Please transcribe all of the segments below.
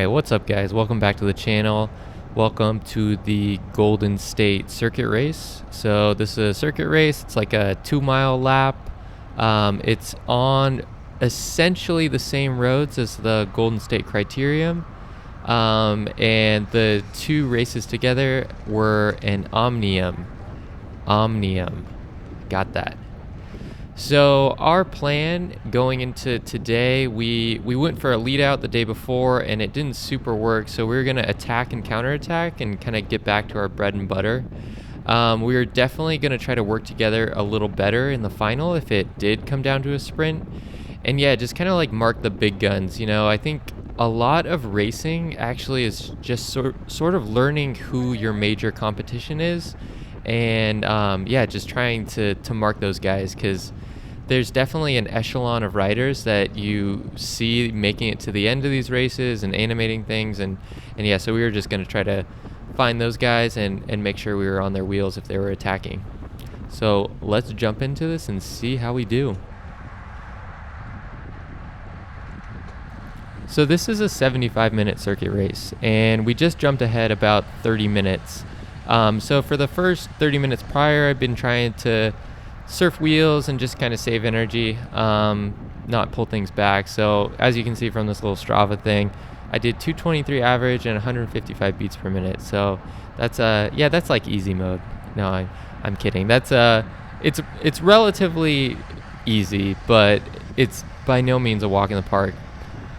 Alright, what's up guys? Welcome back to the channel. Welcome to the Golden State circuit race. So this is a circuit race. It's like a 2-mile lap. It's on essentially the same roads as the Golden State Criterium. And the two races together were an Omnium. Got that. So our plan going into today, we went for a lead out the day before and it didn't super work. So we were going to attack and counterattack and kind of get back to our bread and butter. We were definitely going to try to work together a little better in the final if it did come down to a sprint. And yeah, just kind of like mark the big guns. You know, I think a lot of racing actually is just sort of learning who your major competition is. And yeah, just trying to mark those guys, because there's definitely an echelon of riders that you see making it to the end of these races and animating things. And yeah, so we were just going to try to find those guys and make sure we were on their wheels if they were attacking. So let's jump into this and see how we do. So this is a 75-minute circuit race, and we just jumped ahead about 30 minutes. So for the first 30 minutes prior, I've been trying to surf wheels and just kind of save energy, not pull things back. So as you can see from this little Strava thing, I did 223 average and 155 beats per minute. So that's yeah, that's like easy mode. No, I'm kidding. That's it's relatively easy, but it's by no means a walk in the park.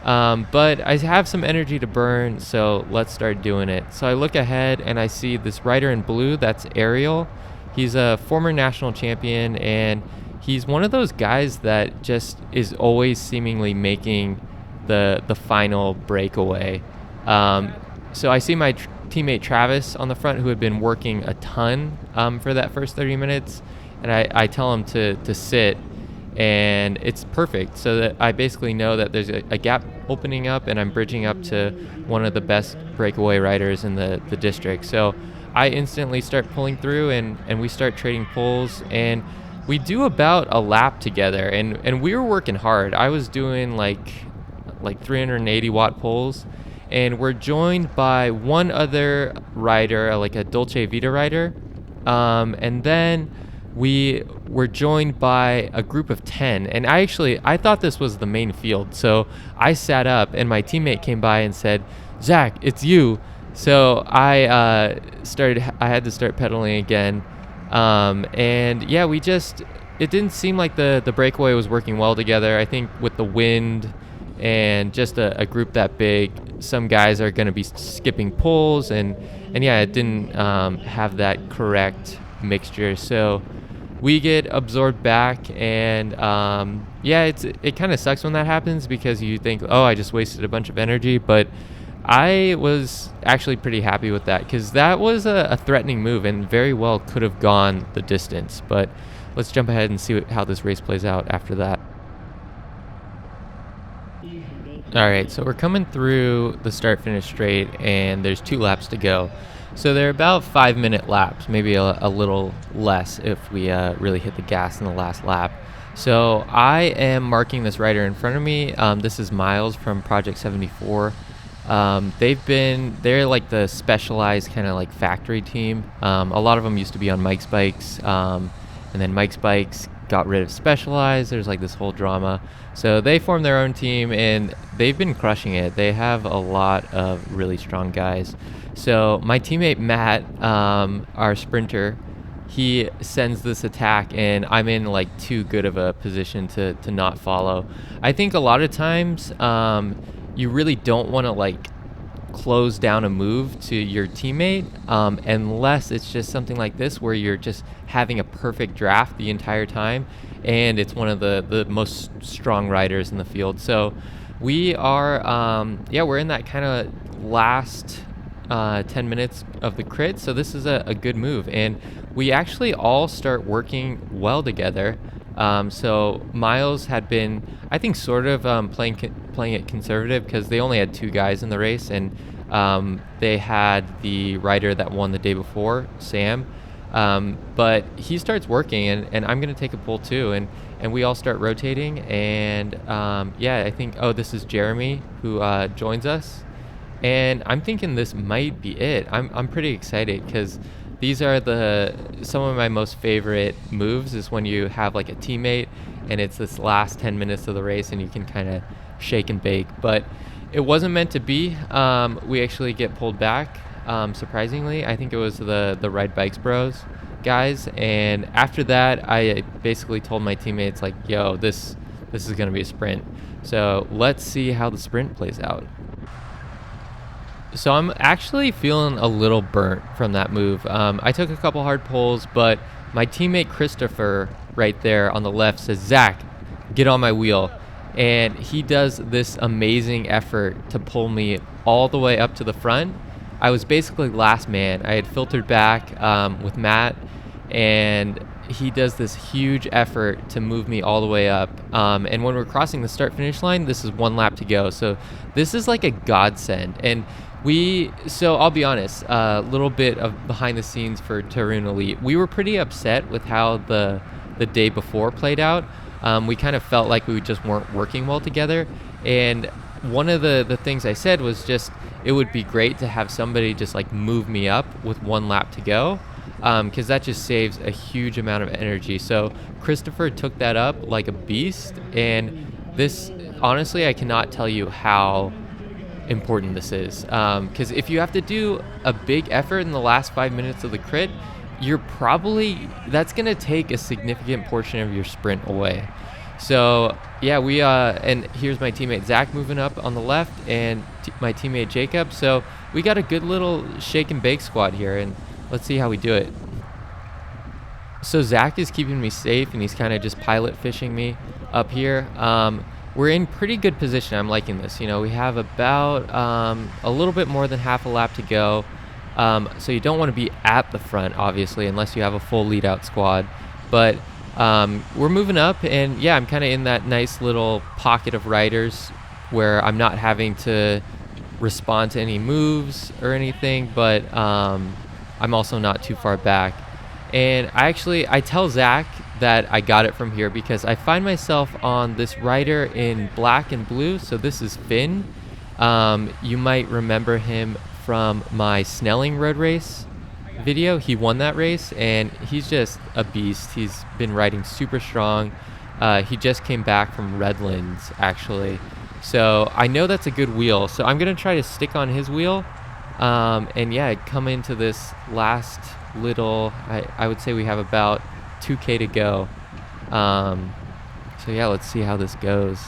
But I have some energy to burn, so let's start doing it. So I look ahead and I see this rider in blue. That's Ariel. He's a former national champion, and he's one of those guys that just is always seemingly making the final breakaway. So I see my teammate Travis on the front, who had been working a ton for that first 30 minutes, and I tell him to sit, and it's perfect, so that I basically know that there's a gap opening up and I'm bridging up to one of the best breakaway riders in the district. So I instantly start pulling through, and we start trading pulls, and we do about a lap together, and we were working hard. I was doing like 380 watt pulls, and we're joined by one other rider, like a Dolce Vita rider, and then we were joined by a group of 10, and I thought this was the main field. So I sat up, and my teammate came by and said, "Zach, it's you." So I had to start pedaling again, and yeah, it didn't seem like the breakaway was working well together. I think with the wind and just a group that big, some guys are going to be skipping pulls, and yeah, it didn't have that correct mixture. So we get absorbed back, and yeah, it kind of sucks when that happens, because you think, oh, I just wasted a bunch of energy. But I was actually pretty happy with that, because that was a threatening move and very well could have gone the distance. But let's jump ahead and see how this race plays out after that. All right, so we're coming through the start-finish straight, and there's 2 laps to go. So they're about 5-minute laps, maybe a little less if we really hit the gas in the last lap. So I am marking this rider in front of me. This is Miles from Project 74. They're like the specialized kind of like factory team. A lot of them used to be on Mike's bikes, and then Mike's bikes got rid of Specialized. There's like this whole drama. So they formed their own team, and they've been crushing it. They have a lot of really strong guys. So my teammate Matt, our sprinter, he sends this attack, and I'm in like too good of a position to not follow. I think a lot of times you really don't want to like close down a move to your teammate, unless it's just something like this where you're just having a perfect draft the entire time, and it's one of the most strong riders in the field. So we are we're in that kind of last 10 minutes of the crit, so this is a good move, and we actually all start working well together. So Miles had been, I think, sort of playing it conservative, because they only had 2 guys in the race, and they had the rider that won the day before, Sam, but he starts working, and I'm going to take a pull too, and we all start rotating, and yeah, I think, this is Jeremy who joins us, And I'm thinking this might be it. I'm pretty excited because these are some of my most favorite moves is when you have like a teammate and it's this last 10 minutes of the race and you can kind of shake and bake. But it wasn't meant to be. We actually get pulled back, surprisingly. I think it was the Ride Bikes Bros guys. And after that, I basically told my teammates like, yo, this is going to be a sprint. So let's see how the sprint plays out. So I'm actually feeling a little burnt from that move. I took a couple hard pulls, but my teammate Christopher right there on the left says, Zach, get on my wheel. And he does this amazing effort to pull me all the way up to the front. I was basically last man. I had filtered back with Matt, and he does this huge effort to move me all the way up. And when we're crossing the start-finish line, this is 1 lap to go. So this is like a godsend. And so I'll be honest, a little bit of behind the scenes for Tarun Elite. We were pretty upset with how the day before played out. We kind of felt like we just weren't working well together. And one of the things I said was just, it would be great to have somebody just like move me up with 1 lap to go, because that just saves a huge amount of energy. So Christopher took that up like a beast. And this, honestly, I cannot tell you how important this is, because if you have to do a big effort in the last 5 minutes of the crit, that's going to take a significant portion of your sprint away. So yeah, and here's my teammate Zach moving up on the left, and my teammate Jacob. So we got a good little shake and bake squad here, and let's see how we do it. So Zach is keeping me safe, and he's kind of just pilot fishing me up here. We're in pretty good position. I'm liking this. You know, we have about a little bit more than half a lap to go. So you don't want to be at the front, obviously, unless you have a full lead out squad. But we're moving up, and yeah, I'm kind of in that nice little pocket of riders where I'm not having to respond to any moves or anything, but I'm also not too far back. And I tell Zach that I got it from here because I find myself on this rider in black and blue. So this is Finn. You might remember him from my Snelling road race video. He won that race, and he's just a beast. He's been riding super strong. He just came back from Redlands, actually. So I know that's a good wheel. So I'm going to try to stick on his wheel. And yeah, come into this last little, I would say we have about 2K to go. So yeah, let's see how this goes.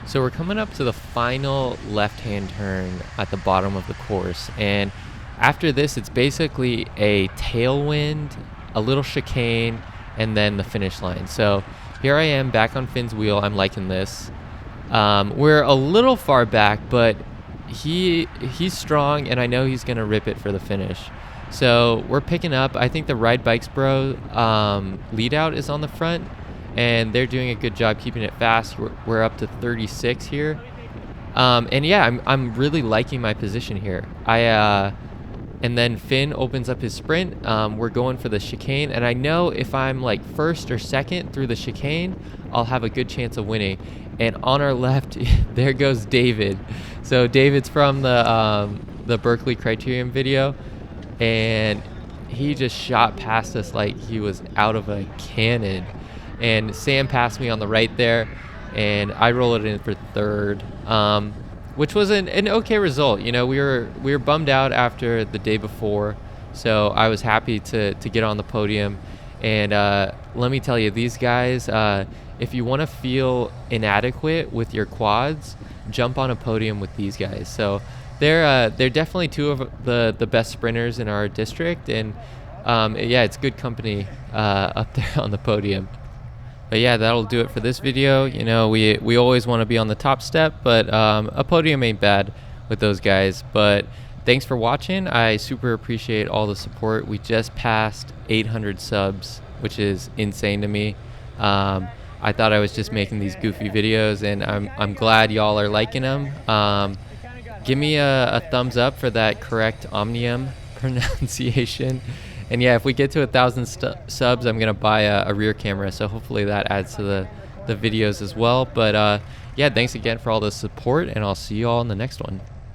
So we're coming up to the final left-hand turn at the bottom of the course, and after this it's basically a tailwind, a little chicane, and then the finish line. So here I am back on Finn's wheel. I'm liking this. We're a little far back, but he's strong, and I know he's gonna rip it for the finish. So we're picking up. I think the Ride Bikes Bro lead out is on the front, and they're doing a good job keeping it fast. We're up to 36 here. And yeah, I'm really liking my position here. And then Finn opens up his sprint. We're going for the chicane, and I know if I'm like first or second through the chicane, I'll have a good chance of winning. And on our left, there goes David. So David's from the Berkeley Criterium video, and he just shot past us like he was out of a cannon. And Sam passed me on the right there, and I rolled it in for third, which was an okay result. You know, we were bummed out after the day before, so I was happy to get on the podium. And let me tell you, these guys, if you want to feel inadequate with your quads, jump on a podium with these guys. So they're definitely two of the best sprinters in our district, and yeah, it's good company up there on the podium. But yeah, that'll do it for this video. You know, we always want to be on the top step, but a podium ain't bad with those guys. But thanks for watching. I super appreciate all the support. We just passed 800 subs, which is insane to me. I thought I was just making these goofy videos, and I'm glad y'all are liking them. Give me a thumbs up for that correct Omnium pronunciation. And yeah, if we get to 1,000 subs, I'm gonna buy a rear camera, so hopefully that adds to the videos as well. But yeah, thanks again for all the support, and I'll see you all in the next one.